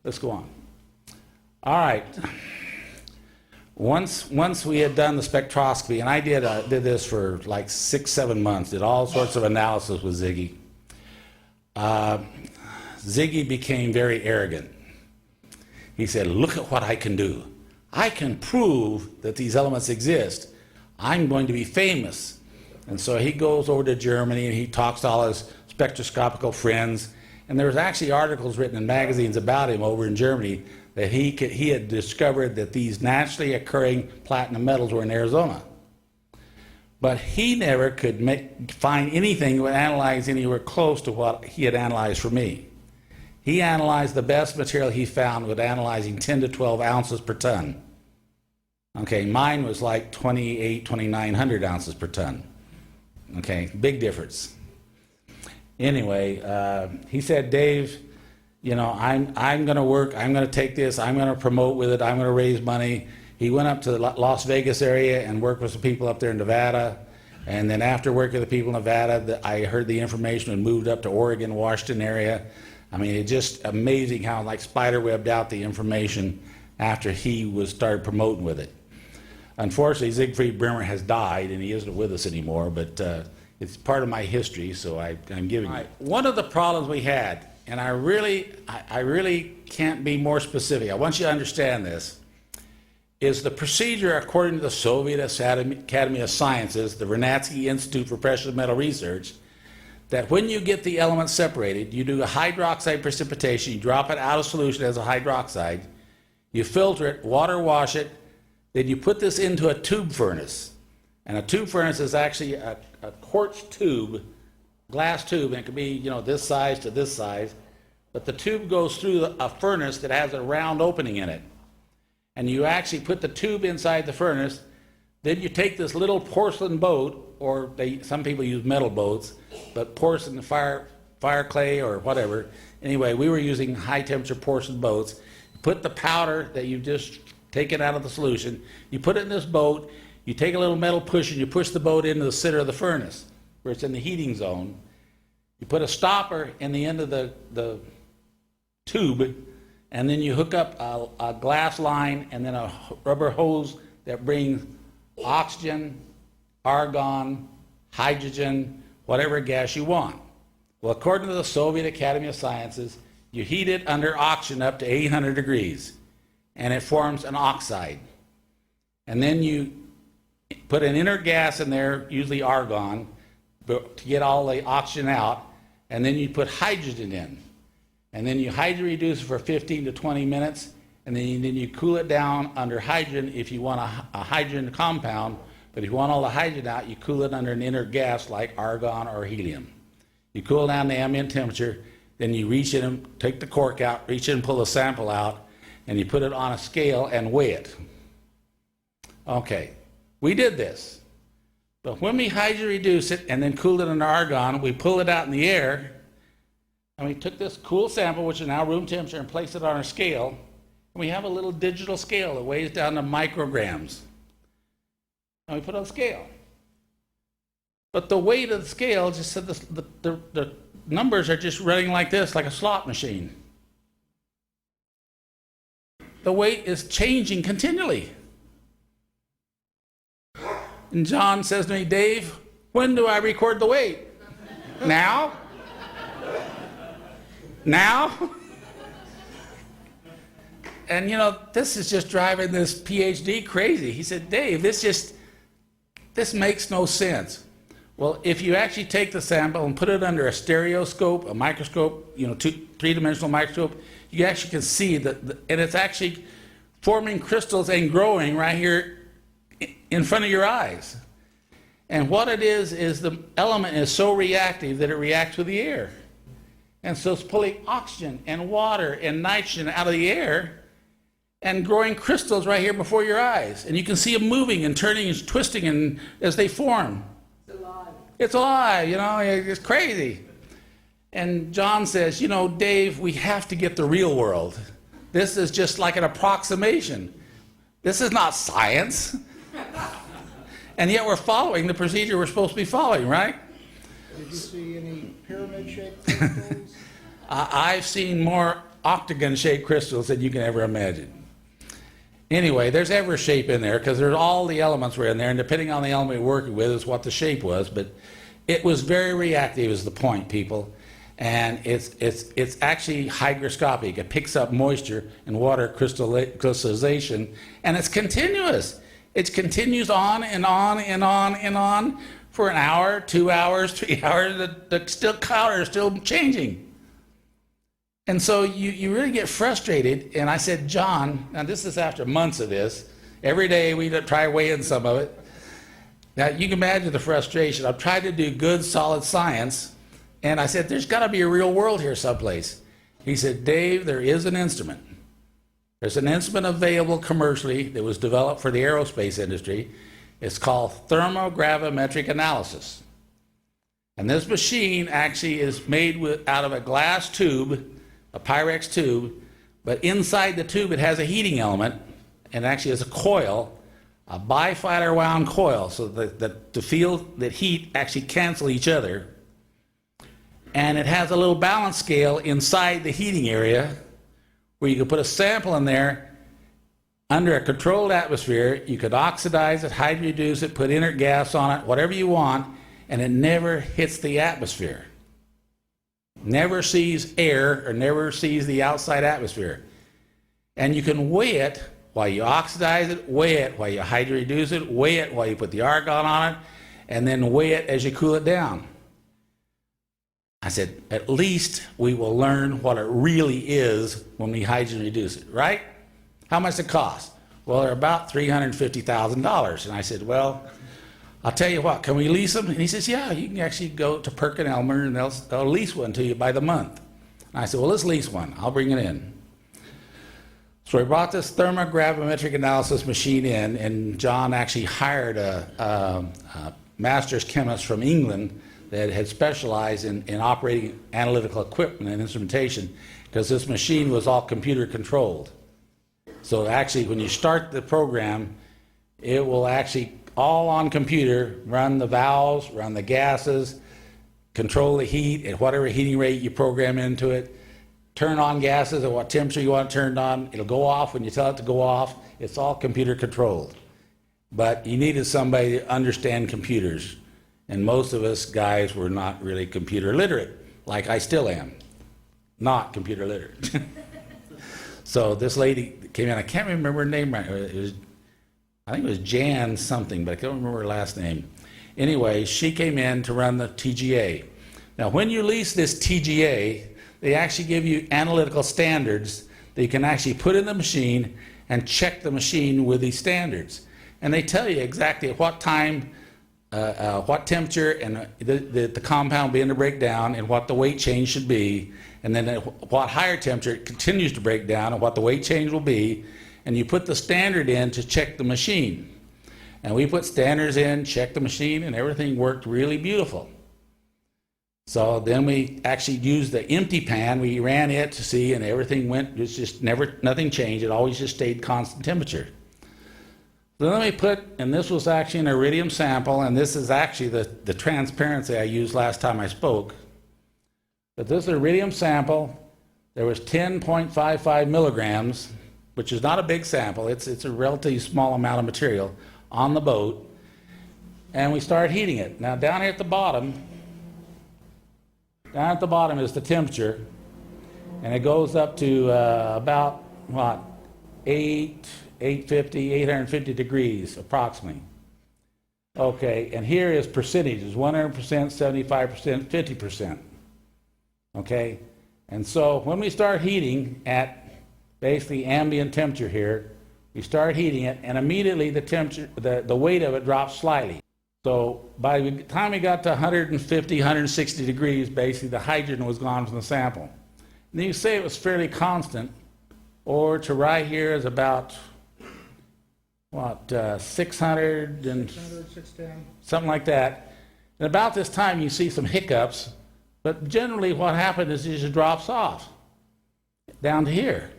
let's go on. All right. Once we had done the spectroscopy, and I did this for like 6-7 months, did all sorts of analysis with Ziggy. Ziggy became very arrogant. He said, look at what I can do. I can prove that these elements exist. I'm going to be famous. And so he goes over to Germany and he talks to all his spectroscopical friends. And there was actually articles written in magazines about him over in Germany that he had discovered that these naturally occurring platinum metals were in Arizona. But he never could find anything that would analyze anywhere close to what he had analyzed for me. He analyzed the best material he found with analyzing 10 to 12 ounces per ton. Okay, mine was like 2,900 ounces per ton. Okay, big difference. Anyway, he said, Dave, you know, I'm going to work, I'm going to take this, I'm going to promote with it, I'm going to raise money. He went up to the Las Vegas area and worked with some people up there in Nevada. And then after working with the people in Nevada, I heard the information and moved up to Oregon, Washington area. I mean, it's just amazing how like spiderwebbed out the information after he started promoting with it. Unfortunately, Siegfried Brimmer has died and he isn't with us anymore, but it's part of my history, so I'm giving it. One of the problems we had, and I really can't be more specific, I want you to understand this, is the procedure according to the Soviet Academy of Sciences, the Vernadsky Institute for Precious Metal Research, that when you get the elements separated, you do a hydroxide precipitation, you drop it out of solution as a hydroxide, you filter it, water wash it, then you put this into a tube furnace. And a tube furnace is actually a quartz tube, glass tube, and it can be, you know, this size to this size, but the tube goes through a furnace that has a round opening in it. And you actually put the tube inside the furnace, then you take this little porcelain boat, or some people use metal boats, but porcelain, fire clay or whatever. Anyway, we were using high temperature porcelain boats. Put the powder that you just taken out of the solution, you put it in this boat, you take a little metal push and you push the boat into the center of the furnace, where it's in the heating zone. You put a stopper in the end of the tube, and then you hook up a glass line and then a rubber hose that brings oxygen, argon, hydrogen, whatever gas you want. Well, according to the Soviet Academy of Sciences, you heat it under oxygen up to 800 degrees, and it forms an oxide. And then you put an inert gas in there, usually argon, to get all the oxygen out, and then you put hydrogen in. And then you hydroreduce it for 15 to 20 minutes, and then you cool it down under hydrogen if you want a hydrogen compound, but if you want all the hydrogen out, you cool it under an inert gas like argon or helium. You cool down the ambient temperature, then you reach in and take the cork out, reach in and pull the sample out, and you put it on a scale and weigh it. Okay, we did this. But when we hydroreduce it and then cooled it under argon, we pull it out in the air, and we took this cool sample, which is now room temperature, and placed it on our scale, and we have a little digital scale that weighs down to micrograms. And we put it on the scale. But the weight of the scale just said the numbers are just running like this, like a slot machine. The weight is changing continually. And John says to me, Dave, when do I record the weight? Now? Now? And you know, this is just driving this PhD crazy. He said, Dave, this makes no sense. Well, if you actually take the sample and put it under a stereoscope, a microscope, you know, three-dimensional microscope, you actually can see that, and it's actually forming crystals and growing right here in front of your eyes. And what it is the element is so reactive that it reacts with the air. And so it's pulling oxygen and water and nitrogen out of the air and growing crystals right here before your eyes. And you can see them moving and turning and twisting and as they form. It's alive. It's alive, you know, it's crazy. And John says, you know, Dave, we have to get the real world. This is just like an approximation. This is not science. And yet we're following the procedure we're supposed to be following, right? Did you see any pyramid-shaped crystals? I've seen more octagon-shaped crystals that you can ever imagine. Anyway, there's every shape in there because there's all the elements were in there, and depending on the element you're working with is what the shape was. But it was very reactive is the point, people. And it's actually hygroscopic. It picks up moisture and water crystallization, and it's continuous. It continues on and on and on and on for an hour, 2 hours, 3 hours. The color is still changing. And so you really get frustrated. And I said, John, now this is after months of this. Every day we try weighing some of it. Now you can imagine the frustration. I've tried to do good, solid science. And I said, there's got to be a real world here someplace. He said, Dave, there is an instrument. There's an instrument available commercially that was developed for the aerospace industry. It's called thermogravimetric analysis. And this machine actually is made out of a glass tube, a Pyrex tube, but inside the tube it has a heating element, and actually has a coil, a bifilar wound coil, so that the field that heat actually cancel each other. And it has a little balance scale inside the heating area where you can put a sample in there under a controlled atmosphere. You could oxidize it, hydroreduce it, put inert gas on it, whatever you want, and it never hits the atmosphere. Never sees air or never sees the outside atmosphere. And you can weigh it while you oxidize it, weigh it while you hydroreduce it, weigh it while you put the argon on it, and then weigh it as you cool it down. I said, at least we will learn what it really is when we hydrogen reduce it, right? How much does it cost? Well, they're about $350,000. And I said, well, I'll tell you what, can we lease them? And he says, yeah, you can actually go to Perkin-Elmer and they'll lease one to you by the month. And I said, well, let's lease one. I'll bring it in. So we brought this thermogravimetric analysis machine in, and John actually hired a master's chemist from England that had specialized in operating analytical equipment and instrumentation, because this machine was all computer controlled. So actually when you start the program, it will actually all on computer run the valves, run the gases, control the heat at whatever heating rate you program into it, turn on gases at what temperature you want it turned on. It'll go off when you tell it to go off. It's all computer controlled. But you needed somebody to understand computers. And most of us guys were not really computer literate, like I still am, not computer literate. So this lady came in, I can't remember her name right. I think it was Jan something, but I can't remember her last name. Anyway, she came in to run the TGA. Now when you lease this TGA, they actually give you analytical standards that you can actually put in the machine and check the machine with these standards. And they tell you exactly at what time, what temperature and the compound begin to break down, and what the weight change should be, and then at what higher temperature it continues to break down and what the weight change will be, and you put the standard in to check the machine. And we put standards in, checked the machine, and everything worked really beautiful. So then we actually used the empty pan, we ran it to see, and everything went, it's just nothing changed, it always just stayed constant temperature. So then we put, and this was actually an iridium sample, and this is actually the transparency I used last time I spoke. But this is an iridium sample. There was 10.55 milligrams, which is not a big sample. It's a relatively small amount of material on the boat. And we started heating it. Now down here at the bottom is the temperature. And it goes up to about, what, 850 degrees approximately. Okay, and here is percentages, 100%, 75%, 50%. Okay, and so when we start heating at basically ambient temperature here, we start heating it, and immediately the temperature, the weight of it drops slightly. So by the time we got to 150, 160 degrees, basically the hydrogen was gone from the sample. And then you say it was fairly constant, or to right here is about, what, 600 and 610. something like that. And about this time you see some hiccups, but generally what happened is it just drops off down to here.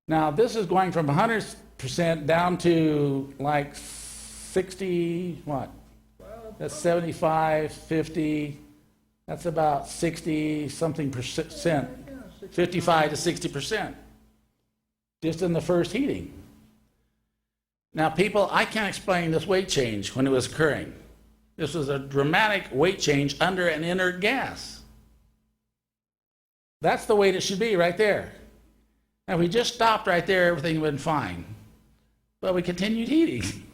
Now this is going from 100% down to like 60, what? That's 75, 50, that's about 60 something percent. 55 to 60%, just in the first heating. Now, people, I can't explain this weight change when it was occurring. This was a dramatic weight change under an inert gas. That's the weight it should be right there. Now, if we just stopped right there, everything would have been fine. But we continued heating.